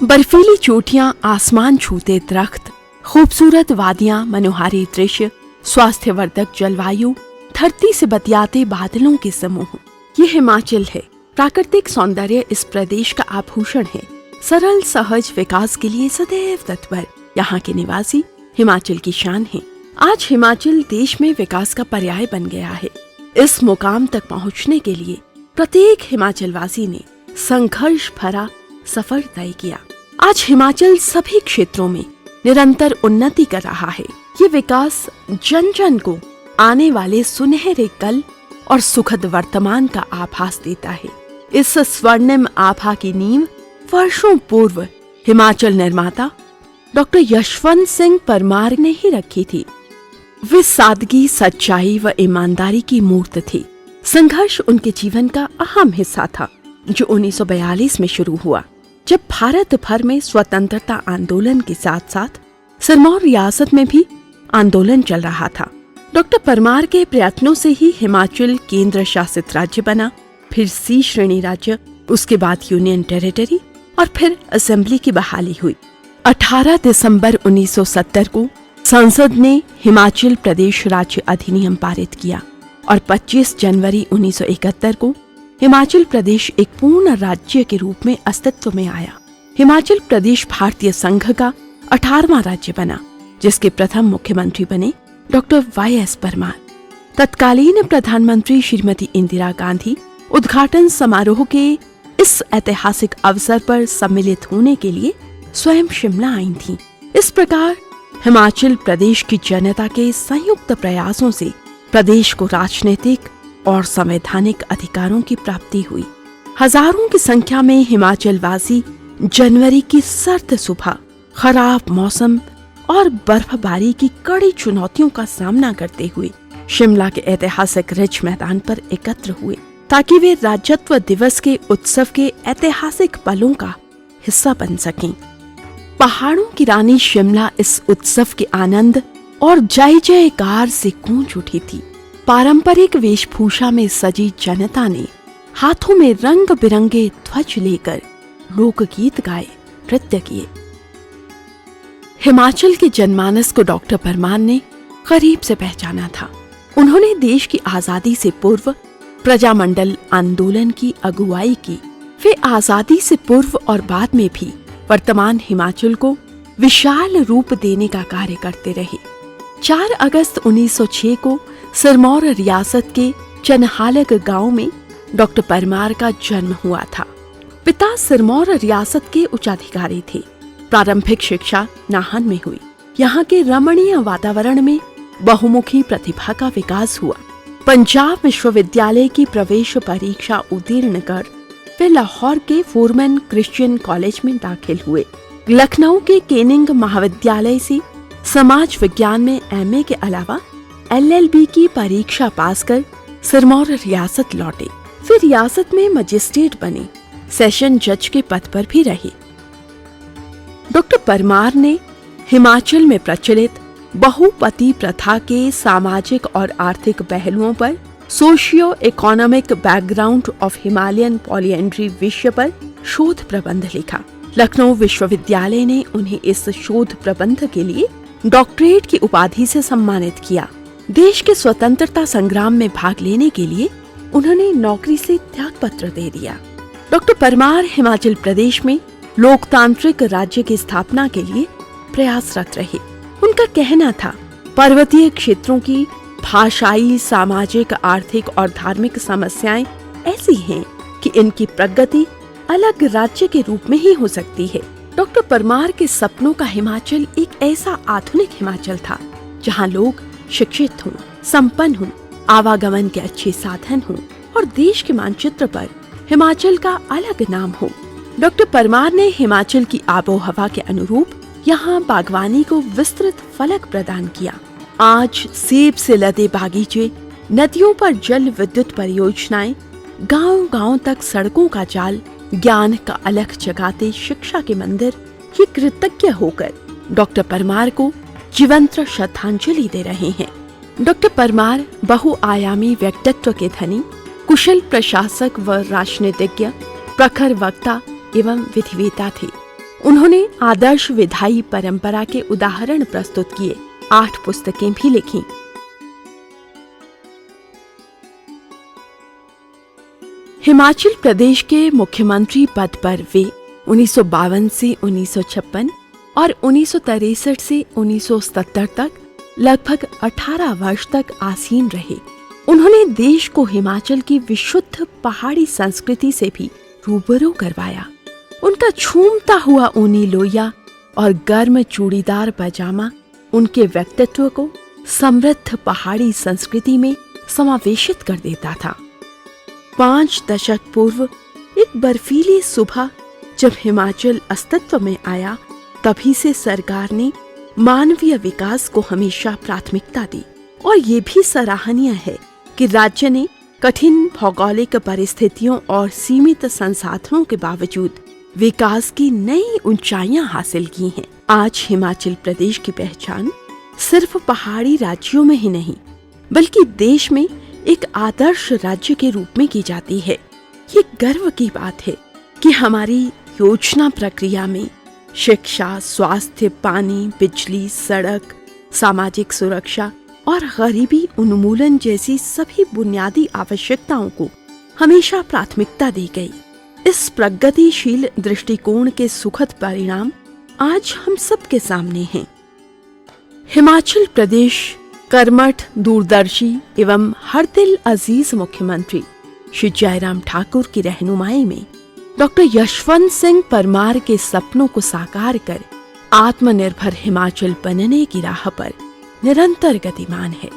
बर्फीली चोटियां, आसमान छूते दरख्त, खूबसूरत वादियां, मनोहारी दृश्य, स्वास्थ्यवर्धक जलवायु, धरती से बतियाते बादलों के समूह, ये हिमाचल है। प्राकृतिक सौंदर्य इस प्रदेश का आभूषण है। सरल सहज विकास के लिए सदैव तत्पर यहाँ के निवासी हिमाचल की शान है। आज हिमाचल देश में विकास का पर्याय बन गया है। इस मुकाम तक पहुँचने के लिए प्रत्येक हिमाचलवासी ने संघर्ष भरा सफर तय किया। आज हिमाचल सभी क्षेत्रों में निरंतर उन्नति कर रहा है। ये विकास जन जन को आने वाले सुनहरे कल और सुखद वर्तमान का आभास देता है। इस स्वर्णिम आभा की नींव वर्षों पूर्व हिमाचल निर्माता डॉक्टर यशवंत सिंह परमार ने ही रखी थी। वे सादगी, सच्चाई व ईमानदारी की मूर्त थी। संघर्ष उनके जीवन का अहम हिस्सा था, जो 1942 में शुरू हुआ, जब भारत भर में स्वतंत्रता आंदोलन के साथ साथ सिरमौर रियासत में भी आंदोलन चल रहा था। डॉक्टर परमार के प्रयत्नों से ही हिमाचल केंद्र शासित राज्य बना, फिर सी श्रेणी राज्य, उसके बाद यूनियन टेरिटरी और फिर असेंबली की बहाली हुई। 18 दिसंबर 1970 को संसद ने हिमाचल प्रदेश राज्य अधिनियम पारित किया और 25 जनवरी 1971 को हिमाचल प्रदेश एक पूर्ण राज्य के रूप में अस्तित्व में आया। हिमाचल प्रदेश भारतीय संघ का 18वां राज्य बना, जिसके प्रथम मुख्यमंत्री बने डॉक्टर वाई.एस. परमार। तत्कालीन प्रधानमंत्री श्रीमती इंदिरा गांधी उद्घाटन समारोह के इस ऐतिहासिक अवसर पर सम्मिलित होने के लिए स्वयं शिमला आई थीं। इस प्रकार हिमाचल प्रदेश की जनता के संयुक्त प्रयासों से प्रदेश को राजनीतिक और संवैधानिक अधिकारों की प्राप्ति हुई। हजारों की संख्या में हिमाचल वासी जनवरी की सर्द सुबह, खराब मौसम और बर्फबारी की कड़ी चुनौतियों का सामना करते हुए शिमला के ऐतिहासिक रिज मैदान पर एकत्र हुए, ताकि वे राज्यत्व दिवस के उत्सव के ऐतिहासिक पलों का हिस्सा बन सकें। पहाड़ों की रानी शिमला इस उत्सव के आनंद और जय जयकार से गूंज उठी थी। पारंपरिक वेशभूषा में सजी जनता ने हाथों में रंग बिरंगे ध्वज लेकर लोकगीत गाए, नृत्य किए। हिमाचल के जनमानस को डॉक्टर परमार ने करीब से पहचाना था। उन्होंने देश की आजादी से पूर्व प्रजामंडल आंदोलन की अगुवाई की। वे आजादी से पूर्व और बाद में भी वर्तमान हिमाचल को विशाल रूप देने का कार्य करते रहे। 4 अगस्त 1906 को सिरमौर रियासत के चनहालग गांव में डॉक्टर परमार का जन्म हुआ था। पिता सिरमौर रियासत के उच्चाधिकारी थे। प्रारंभिक शिक्षा नाहन में हुई। यहाँ के रमणीय वातावरण में बहुमुखी प्रतिभा का विकास हुआ। पंजाब विश्वविद्यालय की प्रवेश परीक्षा उत्तीर्ण कर वे लाहौर के फोरमैन क्रिश्चियन कॉलेज में दाखिल हुए। लखनऊ के केनिंग महाविद्यालय से समाज विज्ञान में एमए के अलावा एलएलबी की परीक्षा पास कर सिरमौर रियासत लौटे। फिर रियासत में मजिस्ट्रेट बने, सेशन जज के पद पर भी रहे। डॉक्टर परमार ने हिमाचल में प्रचलित बहुपति प्रथा के सामाजिक और आर्थिक पहलुओं पर socio economic background of Himalayan polyandry विषय पर शोध प्रबंध लिखा। लखनऊ विश्वविद्यालय ने उन्हें इस शोध प्रबंध के लिए डॉक्टरेट की उपाधि से सम्मानित किया। देश के स्वतंत्रता संग्राम में भाग लेने के लिए उन्होंने नौकरी से त्यागपत्र दे दिया। डॉक्टर परमार हिमाचल प्रदेश में लोकतांत्रिक राज्य की स्थापना के लिए प्रयासरत रहे। उनका कहना था, पर्वतीय क्षेत्रों की भाषाई, सामाजिक, आर्थिक और धार्मिक समस्याएं ऐसी हैं कि इनकी प्रगति अलग राज्य के रूप में ही हो सकती है। डॉक्टर परमार के सपनों का हिमाचल एक ऐसा आधुनिक हिमाचल था जहां लोग शिक्षित हों, संपन्न हों, आवागमन के अच्छे साधन हों और देश के मानचित्र पर हिमाचल का अलग नाम हो। डॉक्टर परमार ने हिमाचल की आबोहवा के अनुरूप यहाँ बागवानी को विस्तृत फलक प्रदान किया। आज सेब से लदे बागीचे, नदियों पर जल विद्युत परियोजनाएं, गांव-गांव तक सड़कों का जाल, ज्ञान का अलख जगाते शिक्षा के मंदिर, ये कृतज्ञ होकर डॉक्टर परमार को जीवंत श्रद्धांजलि दे रहे हैं। डॉक्टर परमार बहुआयामी व्यक्तित्व के धनी, कुशल प्रशासक व राजनीतिज्ञ, प्रखर वक्ता एवं विधिवेता थे। उन्होंने आदर्श विधायी परंपरा के उदाहरण प्रस्तुत किए। 8 पुस्तकें भी लिखीं। हिमाचल प्रदेश के मुख्यमंत्री पद पर वे 1952 से 1956 और 1963 से 1970 तक लगभग 18 वर्ष तक आसीन रहे। उन्होंने देश को हिमाचल की विशुद्ध पहाड़ी संस्कृति से भी रूबरू करवाया। उनका झूमता हुआ ऊनी लोया और गर्म चूड़ीदार पजामा उनके व्यक्तित्व को समृद्ध पहाड़ी संस्कृति में समावेशित कर देता था। 5 दशक पूर्व एक बर्फीली सुबह जब हिमाचल अस्तित्व में आया, तभी से सरकार ने मानवीय विकास को हमेशा प्राथमिकता दी। और ये भी सराहनीय है कि राज्य ने कठिन भौगोलिक परिस्थितियों और सीमित संसाधनों के बावजूद विकास की नई ऊंचाइयां हासिल की हैं। आज हिमाचल प्रदेश की पहचान सिर्फ पहाड़ी राज्यों में ही नहीं, बल्कि देश में एक आदर्श राज्य के रूप में की जाती है। ये गर्व की बात है कि हमारी योजना प्रक्रिया में शिक्षा, स्वास्थ्य, पानी, बिजली, सड़क, सामाजिक सुरक्षा और गरीबी उन्मूलन जैसी सभी बुनियादी आवश्यकताओं को हमेशा प्राथमिकता दी गई। इस प्रगतिशील दृष्टिकोण के सुखद परिणाम आज हम सबके सामने हैं। हिमाचल प्रदेश कर्मठ, दूरदर्शी एवं हर दिल अजीज मुख्यमंत्री श्री जयराम ठाकुर की रहनुमाई में डॉक्टर यशवंत सिंह परमार के सपनों को साकार कर आत्मनिर्भर हिमाचल बनने की राह पर निरंतर गतिमान है।